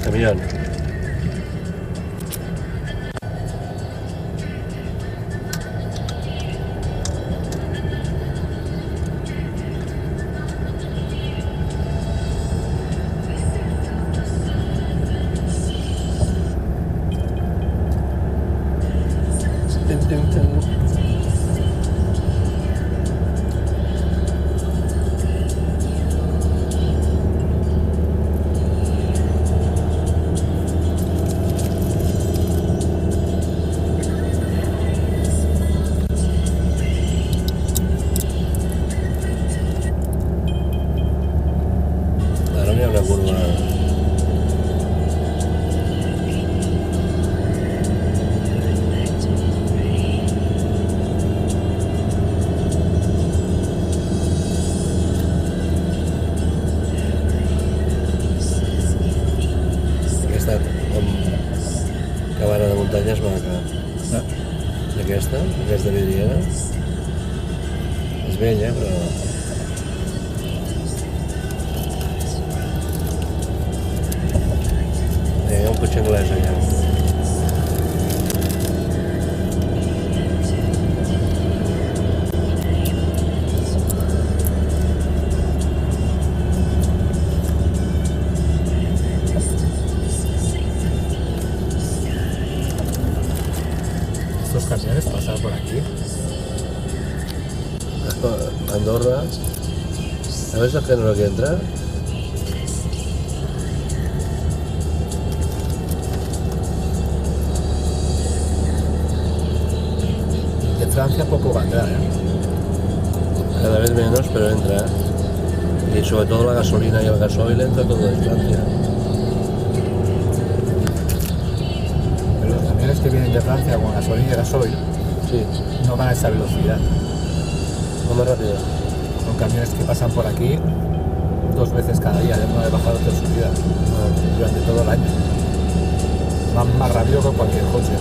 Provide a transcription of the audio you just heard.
Camión. Ahora mira una curva. Aquesta cabana de muntanya és maca. Aquesta vidriera. És vella, però... Hi ha un cotxe anglès allà. Estos camiones pasan por aquí. Andorra. A veces que no quiere entrar. De Francia poco va a entrar, ¿eh? Cada vez menos, pero entra. Y sobre todo la gasolina y el gasoil entra todo de Francia. Pero los camiones que vienen de Francia con gasolina y gasoil Sí, no van a esa velocidad. va más rápido. Son camiones que pasan por aquí 2 veces cada día, de una de bajada otra de subida, durante todo el año. Van más rápido que cualquier coche.